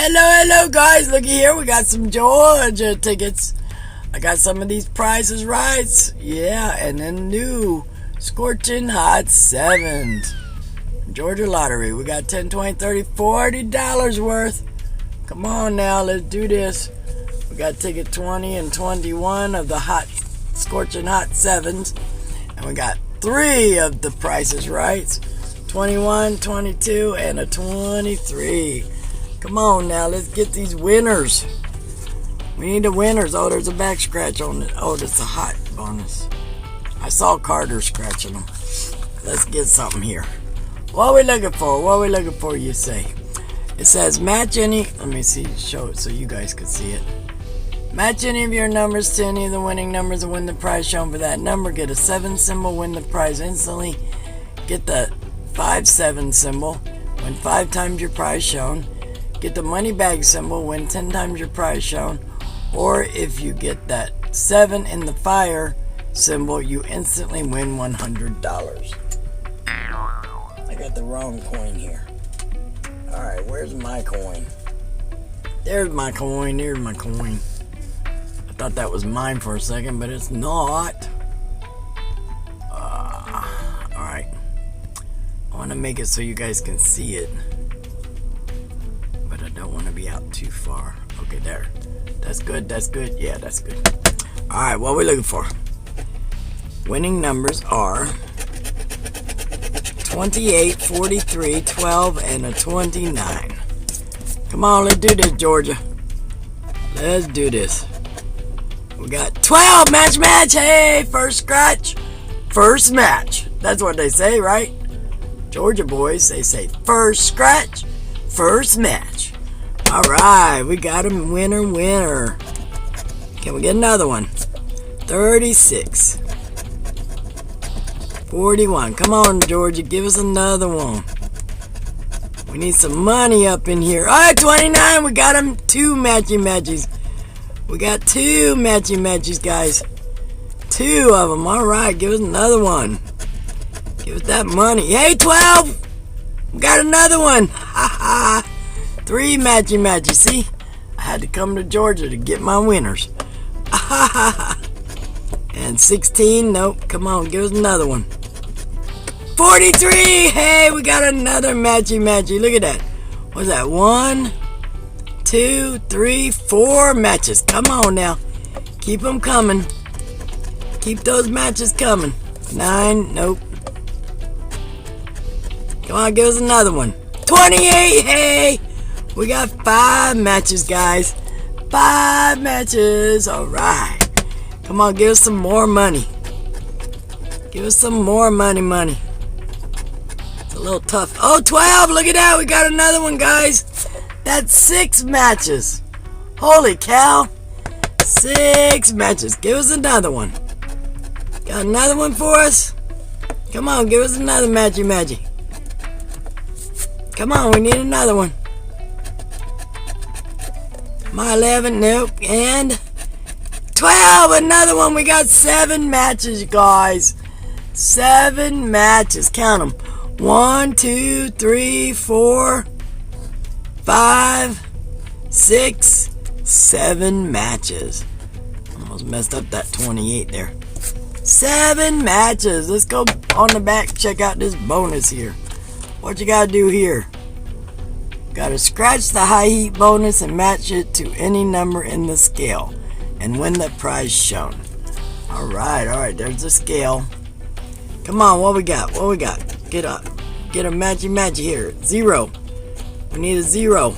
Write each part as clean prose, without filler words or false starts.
Hello, guys. Looky here. We got some Georgia tickets. I got some of these prices right. Yeah, and then new scorching hot sevens. Georgia lottery. We got $10, $20, $30, $40 worth. Come on now, let's do this. We got ticket 20 and 21 of the hot, scorching hot sevens. And we got 3 of the prices right. 21, 22, and a 23. Come on now, let's get these winners. We need the winners. Oh, there's a back scratch on it. Oh, that's a hot bonus. I saw Carter scratching them. Let's get something here. What are we looking for? What are we looking for, you say? It says match any. Let me see. Show it so you guys can see it. Match any of your numbers to any of the winning numbers and win the prize shown for that number. Get a 7 symbol, win the prize instantly. Get the 5-7 symbol, win 5 times your prize shown. Get the money bag symbol, win 10 times your prize shown. Or if you get that 7 in the fire symbol, you instantly win $100. I got the wrong coin here. Alright, where's my coin? There's my coin, there's my coin. I thought that was mine for a second, but it's not. Alright. I want to make it so you guys can see it. But I don't want to be out too far. Okay, there. That's good, that's good. Yeah, that's good. Alright, what are we looking for? Winning numbers are 28, 43, 12, and a 29. Come on, let's do this, Georgia. Let's do this. We got 12, match. Hey, first scratch, first match. That's what they say, right? Georgia boys, they say first scratch, first match. All right, we got a winner. Can we get another one? 36. 41. Come on, Georgia, give us another one. We need some money up in here. All right, 29. We got them 2 matchy-matchies. We got 2 matchy-matchies, guys. 2 of them. All right, give us another one. Give us that money. Hey, 12. We got another one. Ha ha. 3 matchy-matchies. See? I had to come to Georgia to get my winners. Ha ha. And 16. Nope. Come on, give us another one. 43! Hey, we got another matchy-matchy. Look at that. What's that? 1, 2, 3, 4 matches. Come on now. Keep them coming. Keep those matches coming. 9. Nope. Come on, give us another one. 28! Hey! We got 5 matches, guys. 5 matches. Alright. Come on, give us some more money. Give us some more money. A little tough. Oh, 12! Look at that! We got another one, guys! That's 6 matches! Holy cow! 6 matches. Give us another one. Got another one for us? Come on, give us another matchy. Come on, we need another one. My 11, nope. And 12! Another one! We got 7 matches, guys. 7 matches. Count them. 1, 2, 3, 4, 5, 6, 7 matches. Almost messed up that 28 there. 7 matches. Let's go on the back, check out this bonus here. What you gotta do here? Gotta scratch the high heat bonus and match it to any number in the scale and win the prize shown. Alright, there's the scale. Come on, what we got? Get up. Get a matchy here. 0. We need a 0.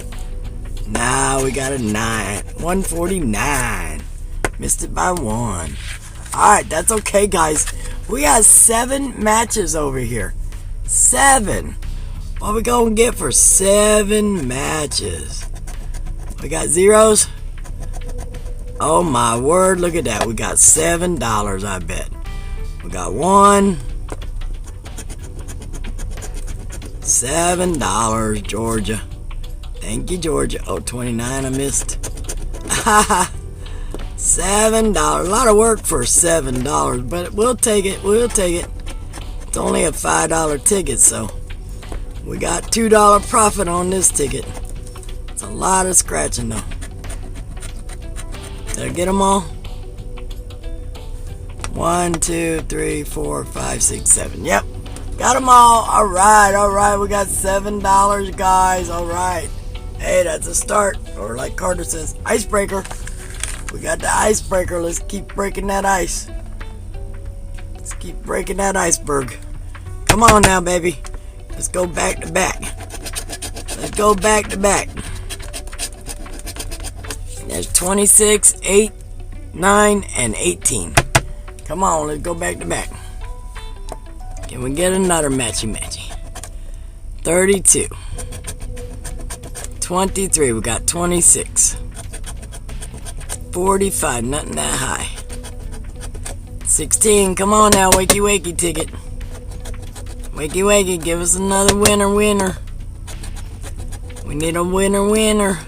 Now we got a 9. 149. Missed it by 1. Alright, that's okay, guys. We got 7 matches over here. 7. What we gonna get for 7 matches? We got zeros. Oh my word, look at that. We got $7, I bet. We got 1. $7, Georgia. Thank you, Georgia. Oh, 29, I missed. $7. A lot of work for $7, but we'll take it. It's only a $5 ticket, so we got $2 profit on this ticket. It's a lot of scratching though. Did I get them all? 1, 2, 3, 4, 5, 6, 7. Yep. Got them all. Alright. We got $7, guys. Alright. Hey, that's a start. Or like Carter says, icebreaker. We got the icebreaker. Let's keep breaking that ice. Let's keep breaking that iceberg. Come on now, baby. Let's go back to back. Let's go back to back. There's 26, 8, 9, and 18. Come on, let's go back to back. Can we get another matchy? 32. 23, we got 26. 45, nothing that high. 16, come on now, wakey ticket. Wakey, give us another winner. We need a winner.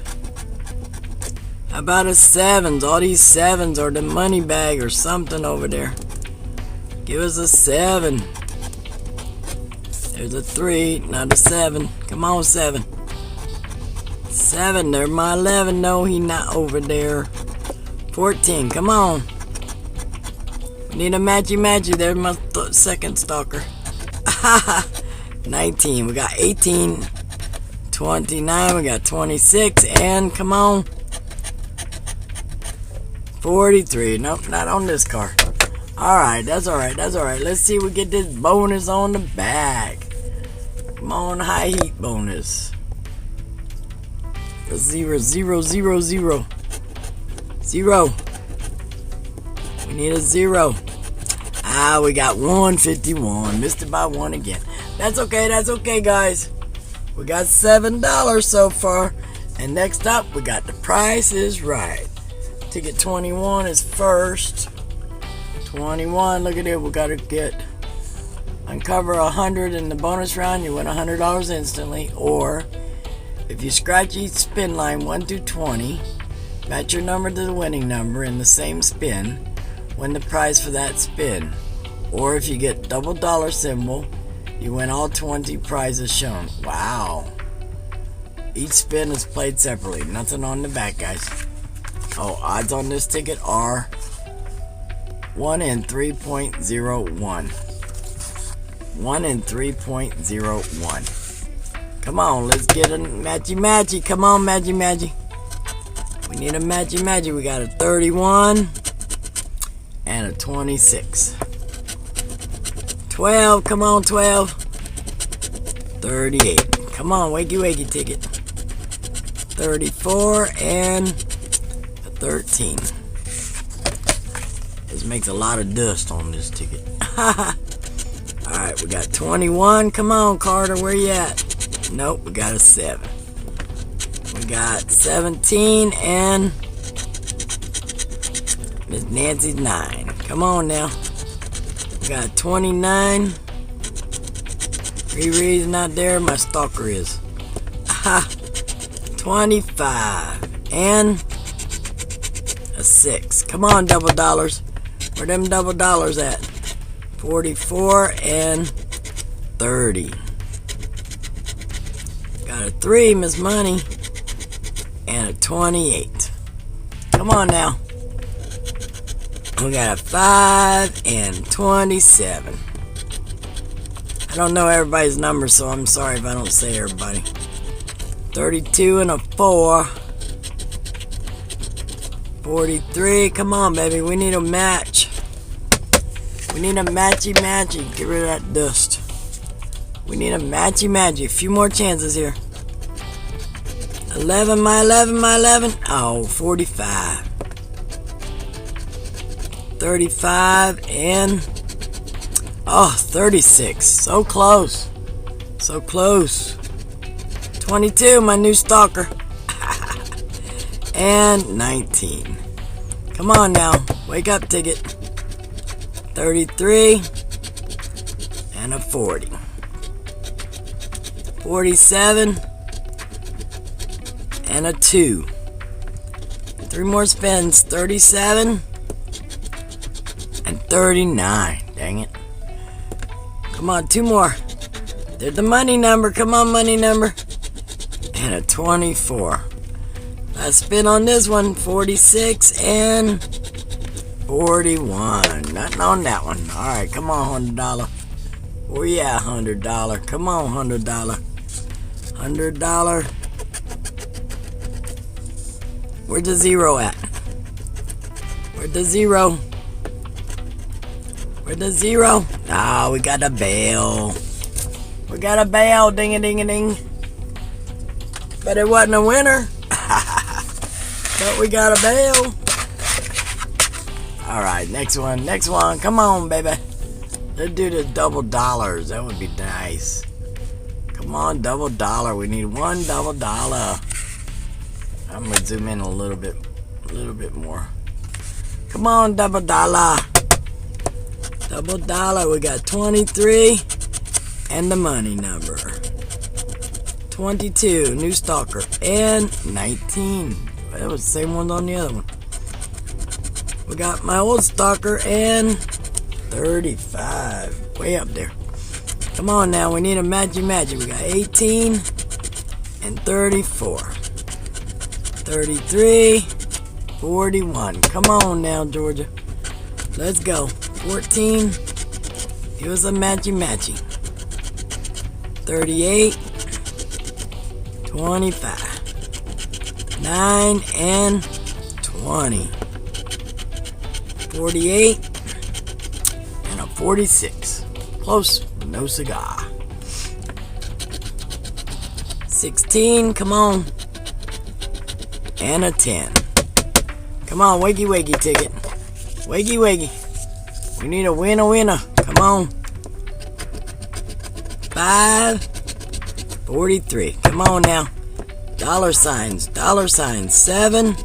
How about a 7s? All these 7s are the money bag or something over there. Give us a 7. There's a 3, not a 7. Come on, 7. 7, there's my 11. No, he not over there. 14, come on. We need a matchy. There's my second stalker. 19, we got 18. 29, we got 26. And come on. 43. Nope, not on this card. Alright, that's alright. Let's see if we get this bonus on the back. Come on, high heat bonus. 0, 0, 0, 0. 0. We need a 0. We got 151. Missed it by 1 again. That's okay, guys. We got $7 so far. And next up, we got The Price is Right. Ticket 21 is first. 21, look at it. We got to uncover 100 in the bonus round. You win $100 instantly. Or if you scratch each spin line 1 through 20, match your number to the winning number in the same spin, win the prize for that spin. Or if you get double dollar symbol, you win all 20 prizes shown. Wow. Each spin is played separately. Nothing on the back, guys. Oh, odds on this ticket are 1 in 3.01. 1 in 3.01. Come on, let's get a matchy. Come on, matchy. We need a matchy. We got a 31 and a 26. 12, come on, 12. 38. Come on, wakey ticket. 34 and a 13. This makes a lot of dust on this ticket. Alright, we got 21. Come on, Carter, where you at? Nope, we got a 7. We got 17 and Miss Nancy's 9. Come on now. We got 29. Riri's not there. My stalker is. 25 and a 6. Come on, double dollars. Where them double dollars at? 44 and 30. Got a 3, Miss Money, and a 28. Come on now. We got a 5 and 27. I don't know everybody's number, so I'm sorry if I don't say everybody. 32 and a 4. 43. Come on, baby. We need a match. We need a matchy. Get rid of that dust. We need a matchy. A few more chances here. 11, my 11. Oh, 45. 35 and 36. So close. 22, my new stalker. And 19. Come on now. Wake up, ticket. 33 and a 40. 47 and a 2. 3 more spins. 37 and 39. Dang it. Come on, 2 more. There's the money number. Come on, money number. And a 24. Last spin on this one. 46 and 41. Nothing on that one. Alright, come on, $100. Where you at, $100? Come on, $100. $100. Where's the zero at? Where's the zero? Where's the zero? Ah, we got a bail. We got a bail. Ding-a-ding-a-ding. But it wasn't a winner. But we got a bail. Alright, next one. Next one. Come on, baby. Let's do the double dollars. That would be nice. Come on, double dollar. We need one double dollar. I'm going to zoom in a little bit more. Come on, double dollar. Double dollar. We got 23 and the money number. 22, new stalker, and 19. That was the same one on the other one. We got my old stalker and 35. Way up there. Come on now, we need a magic. We got 18 and 34. 33, 41. Come on now, Georgia. Let's go. 14. Give us a matchy. 38, 25. 9 and 20. 48 and a 46. Close, but no cigar. 16, come on. And a 10. Come on, wakey ticket. Wakey. We need a winner. Come on. 5, 43. Come on now. Dollar signs. 7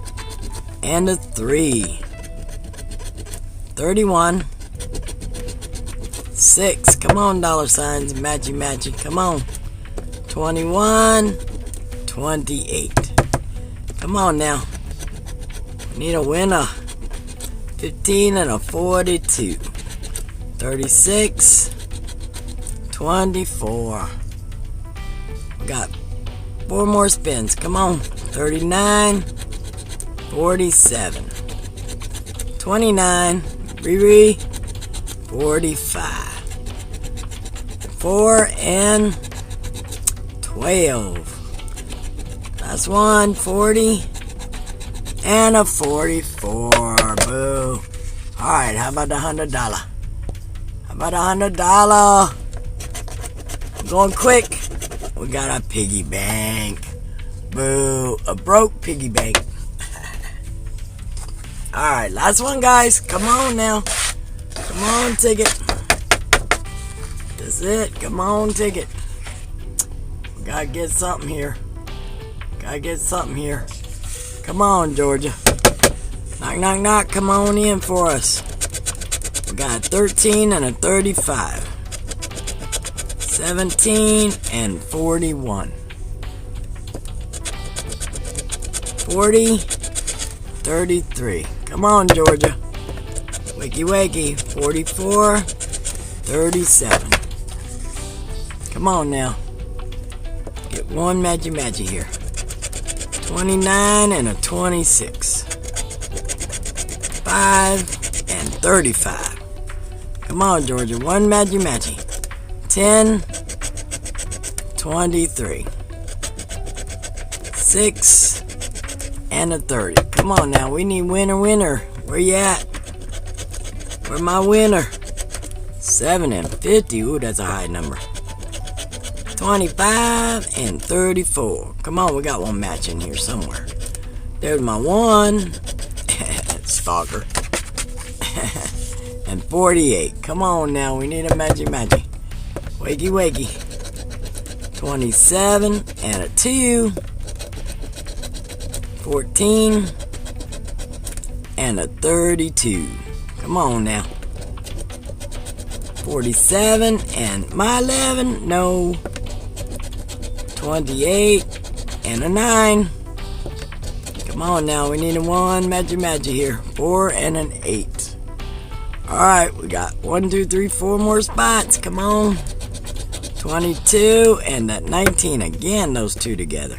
and a 3. 31. 6. Come on, dollar signs. Matchy. Come on. 21. 28. Come on now. We need a winner. 15 and a 42. 36. 24. We got 4 more spins. Come on. 39. 47. 29. Riri. 45. 4 and 12. Last one. 40 and a 44. Boo. Alright, how about the $100? How about $100? Going quick. We got a piggy bank. Boo. A broke piggy bank. Alright, last one, guys. Come on now. Come on, ticket. That's it. Come on, ticket. We gotta get something here. Come on, Georgia. Knock. Come on in for us. We got a 13 and a 35. 17 and 41. 40, 33. Come on, Georgia. Wakey. 44, 37. Come on now. Get one matchy here. 29 and a 26. 5 and 35. Come on, Georgia. One matchy. 10, 23. 6 and a 30. Come on now. We need winner. Where you at? Where my winner? 7 and 50. Ooh, that's a high number. 25 and 34. Come on, we got one match in here somewhere. There's my one. Stalker. And 48. Come on now, we need a matchy. Wakey. 27 and a 2. 14 and a 32. Come on now. 47 and my 11. No. 28 and a 9. Come on now, we need a one matchy here. 4 and an 8. Alright, we got 1, 2, 3, 4 more spots. Come on. 22 and that 19 again, those two together.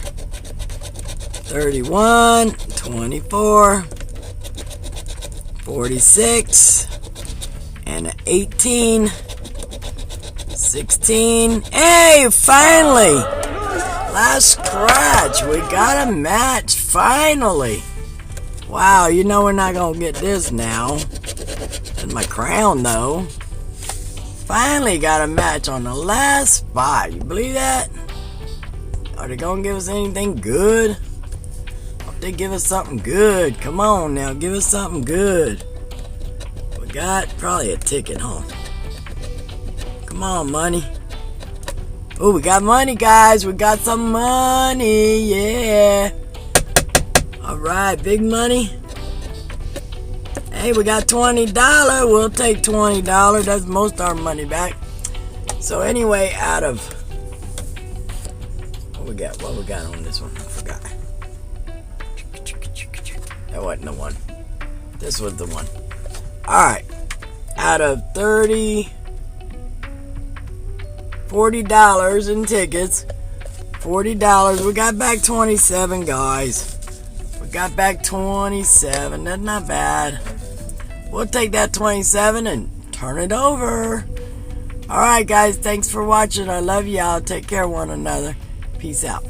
31, 24, 46, and an 18, 16. Hey, finally! Last scratch. We got a match, finally. Wow, you know we're not gonna get this now. That's my crown, though. Finally got a match on the last spot. You believe that? Are they gonna give us anything good? Hope they give us something good. Come on now, give us something good. We got probably a ticket, huh? Come on, money. Oh, we got money, guys. We got some money. Yeah. Alright, big money. Hey, we got $20. We'll take $20. That's most of our money back. So anyway, out of what we got on this one? I forgot. That wasn't the one. This was the one. Alright. Out of $40 in tickets. $40. We got back 27, guys. We got back 27. That's not bad. We'll take that 27 and turn it over. Alright, guys. Thanks for watching. I love y'all. Take care of one another. Peace out.